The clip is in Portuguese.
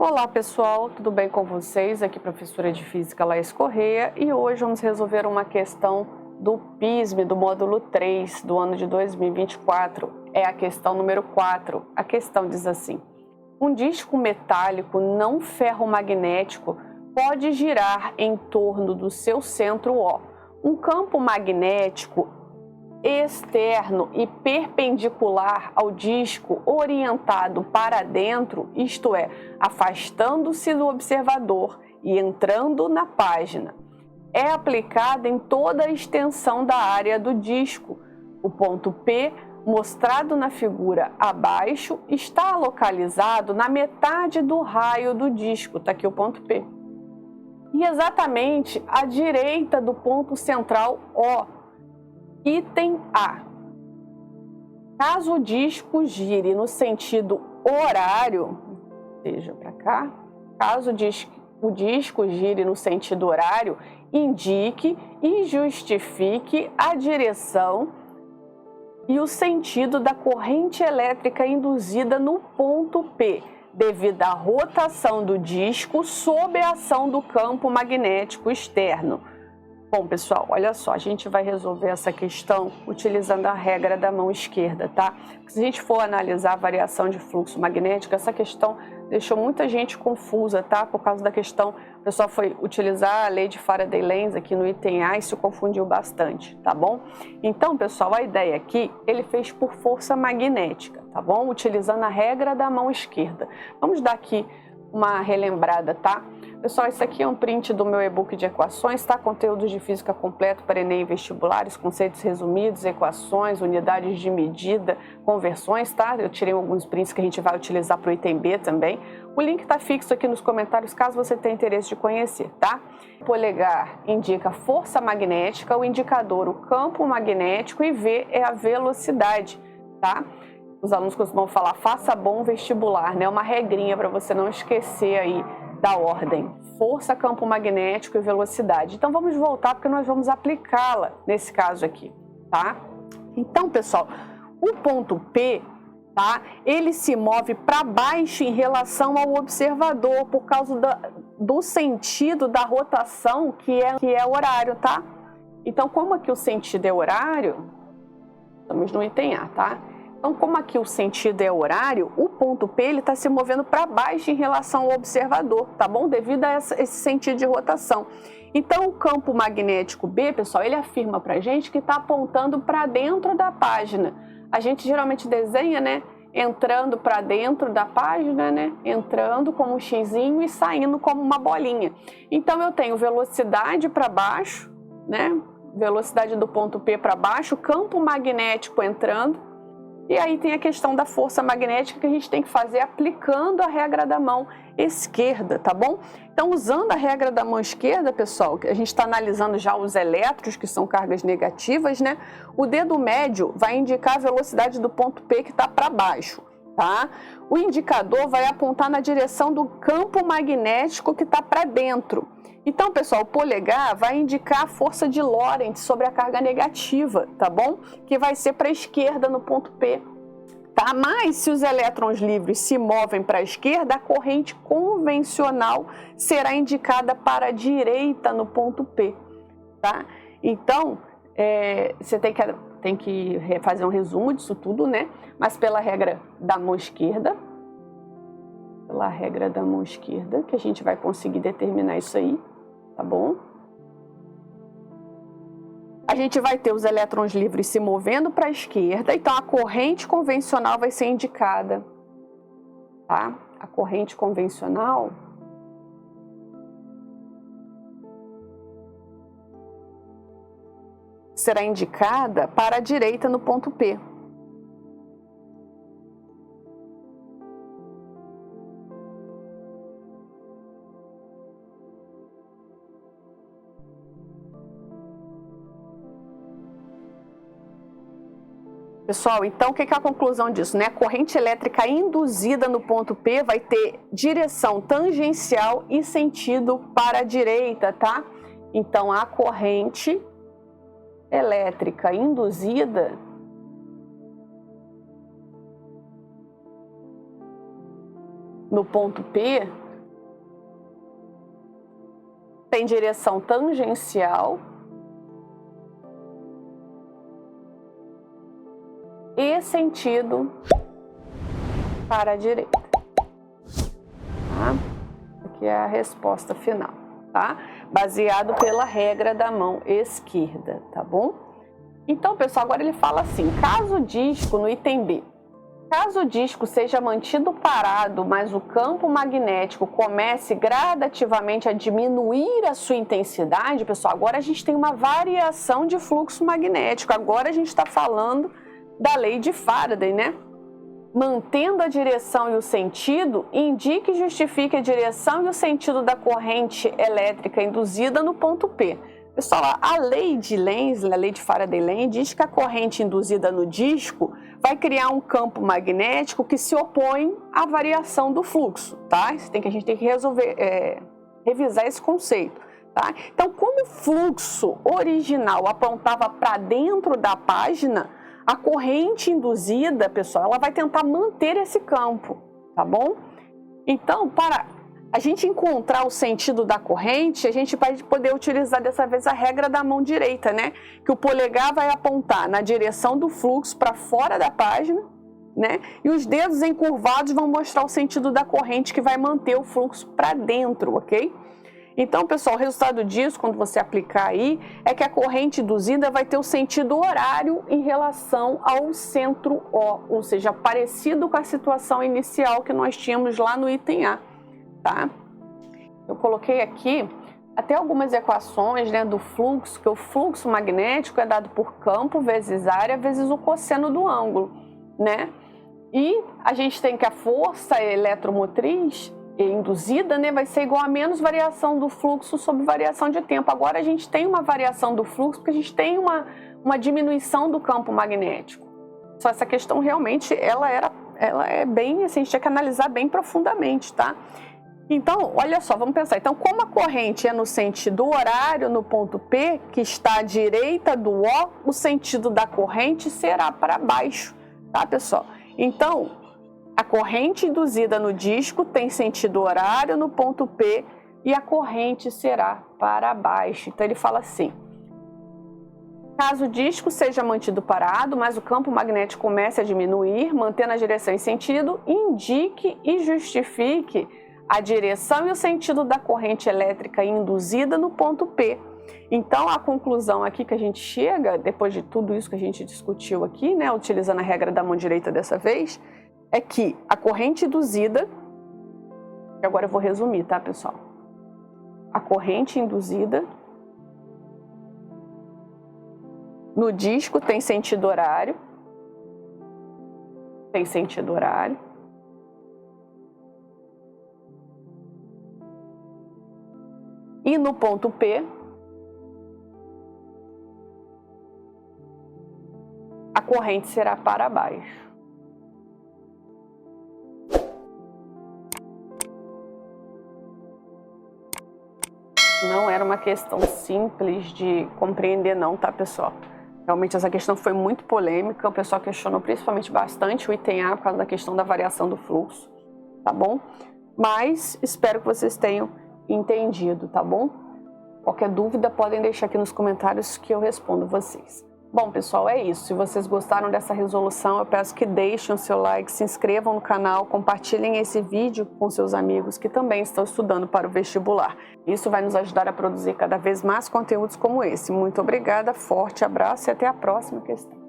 Olá pessoal, tudo bem com vocês? Aqui professora de Física Laís Correia e hoje vamos resolver uma questão do PISM do módulo 3 do ano de 2024. É a questão número 4. A questão diz assim: um disco metálico não ferromagnético pode girar em torno do seu centro O. Um campo magnético externo e perpendicular ao disco orientado para dentro, isto é, afastando-se do observador e entrando na página, é aplicado em toda a extensão da área do disco. O ponto P, mostrado na figura abaixo, está localizado na metade do raio do disco, está aqui o ponto P, e exatamente à direita do ponto central O. Item A. Caso o disco gire no sentido horário, seja para cá, caso o disco gire no sentido horário, indique e justifique a direção e o sentido da corrente elétrica induzida no ponto P, devido à rotação do disco sob a ação do campo magnético externo. Bom, pessoal, olha só, a gente vai resolver essa questão utilizando a regra da mão esquerda, tá? Se a gente for analisar a variação de fluxo magnético, essa questão deixou muita gente confusa, tá? Por causa da questão, o pessoal foi utilizar a lei de Faraday-Lenz aqui no item A e se confundiu bastante, tá bom? Então, pessoal, a ideia aqui, ele fez por força magnética, tá bom? Utilizando a regra da mão esquerda. Vamos dar aqui uma relembrada, tá? Pessoal, esse aqui é um print do meu e-book de equações, tá? Conteúdos de física completo para Enem e vestibulares, conceitos resumidos, equações, unidades de medida, conversões, tá? Eu tirei alguns prints que a gente vai utilizar para o item B também. O link tá fixo aqui nos comentários, caso você tenha interesse de conhecer, tá? O polegar indica força magnética, o indicador o campo magnético e V é a velocidade, tá? Os alunos costumam falar, faça bom vestibular, né? Uma regrinha para você não esquecer aí da ordem, força, campo magnético e velocidade. Então vamos voltar porque nós vamos aplicá-la nesse caso aqui, tá? Então, pessoal, o ponto P, tá? Ele se move para baixo em relação ao observador por causa do sentido da rotação que é horário, tá? Então, como aqui o sentido é horário, estamos no item A, tá? Então, como aqui o sentido é horário, o ponto P está se movendo para baixo em relação ao observador, tá bom? Devido a esse sentido de rotação. Então, o campo magnético B, pessoal, ele afirma para a gente que está apontando para dentro da página. A gente geralmente desenha, né? Entrando para dentro da página, né? Entrando como um xizinho e saindo como uma bolinha. Então, eu tenho velocidade para baixo, né? Velocidade do ponto P para baixo, campo magnético entrando. E aí tem a questão da força magnética que a gente tem que fazer aplicando a regra da mão esquerda, tá bom? Então, usando a regra da mão esquerda, pessoal, a gente está analisando já os elétrons, que são cargas negativas, né? O dedo médio vai indicar a velocidade do ponto P que está para baixo, tá? O indicador vai apontar na direção do campo magnético que está para dentro. Então, pessoal, o polegar vai indicar a força de Lorentz sobre a carga negativa, tá bom? Que vai ser para a esquerda no ponto P, tá? Mas se os elétrons livres se movem para a esquerda, a corrente convencional será indicada para a direita no ponto P, tá? Então, você tem que fazer um resumo disso tudo, né? Mas pela regra da mão esquerda, que a gente vai conseguir determinar isso aí, tá bom? A gente vai ter os elétrons livres se movendo para a esquerda, então a corrente convencional vai ser indicada, tá? A corrente convencional será indicada para a direita no ponto P. Pessoal, então o que é a conclusão disso, né? A corrente elétrica induzida no ponto P vai ter direção tangencial e sentido para a direita, tá? Então, a corrente elétrica induzida no ponto P tem direção tangencial e sentido para a direita. Tá? Aqui é a resposta final, tá? Baseado pela regra da mão esquerda, tá bom? Então, pessoal, agora ele fala assim, caso o disco, no item B, caso o disco seja mantido parado, mas o campo magnético comece gradativamente a diminuir a sua intensidade, pessoal, agora a gente tem uma variação de fluxo magnético, agora a gente está falando da lei de Faraday, né? Mantendo a direção e o sentido, indique e justifique a direção e o sentido da corrente elétrica induzida no ponto P. Pessoal, a lei de Lenz, a lei de Faraday-Lenz, diz que a corrente induzida no disco vai criar um campo magnético que se opõe à variação do fluxo, tá? A gente tem que revisar esse conceito, tá? Então, como o fluxo original apontava para dentro da página, a corrente induzida, pessoal, ela vai tentar manter esse campo, tá bom? Então, para a gente encontrar o sentido da corrente, a gente vai poder utilizar dessa vez a regra da mão direita, né? Que o polegar vai apontar na direção do fluxo para fora da página, né? E os dedos encurvados vão mostrar o sentido da corrente que vai manter o fluxo para dentro, ok? Então, pessoal, o resultado disso, quando você aplicar aí, é que a corrente induzida vai ter o sentido horário em relação ao centro O, ou seja, parecido com a situação inicial que nós tínhamos lá no item A, tá? Eu coloquei aqui até algumas equações, né, do fluxo, que o fluxo magnético é dado por campo vezes área vezes o cosseno do ângulo, né? E a gente tem que a força eletromotriz induzida, né, vai ser igual a menos variação do fluxo sobre variação de tempo. Agora a gente tem uma variação do fluxo porque a gente tem uma diminuição do campo magnético. Só essa questão realmente ela é bem, assim, a gente tinha que analisar bem profundamente, tá? Então, olha só, vamos pensar. Então, como a corrente é no sentido horário no ponto P, que está à direita do O, o sentido da corrente será para baixo, tá, pessoal? Então, a corrente induzida no disco tem sentido horário no ponto P e a corrente será para baixo. Então, ele fala assim, caso o disco seja mantido parado, mas o campo magnético comece a diminuir, mantendo a direção e sentido, indique e justifique a direção e o sentido da corrente elétrica induzida no ponto P. Então, a conclusão aqui que a gente chega, depois de tudo isso que a gente discutiu aqui, né, utilizando a regra da mão direita dessa vez, é que a corrente induzida, que agora eu vou resumir, tá, pessoal? A corrente induzida no disco tem sentido horário, e no ponto P, a corrente será para baixo. Não era uma questão simples de compreender não, tá, pessoal? Realmente essa questão foi muito polêmica, o pessoal questionou principalmente bastante o item A por causa da questão da variação do fluxo, tá bom? Mas espero que vocês tenham entendido, tá bom? Qualquer dúvida podem deixar aqui nos comentários que eu respondo vocês. Bom, pessoal, é isso. Se vocês gostaram dessa resolução, eu peço que deixem o seu like, se inscrevam no canal, compartilhem esse vídeo com seus amigos que também estão estudando para o vestibular. Isso vai nos ajudar a produzir cada vez mais conteúdos como esse. Muito obrigada, forte abraço e até a próxima questão.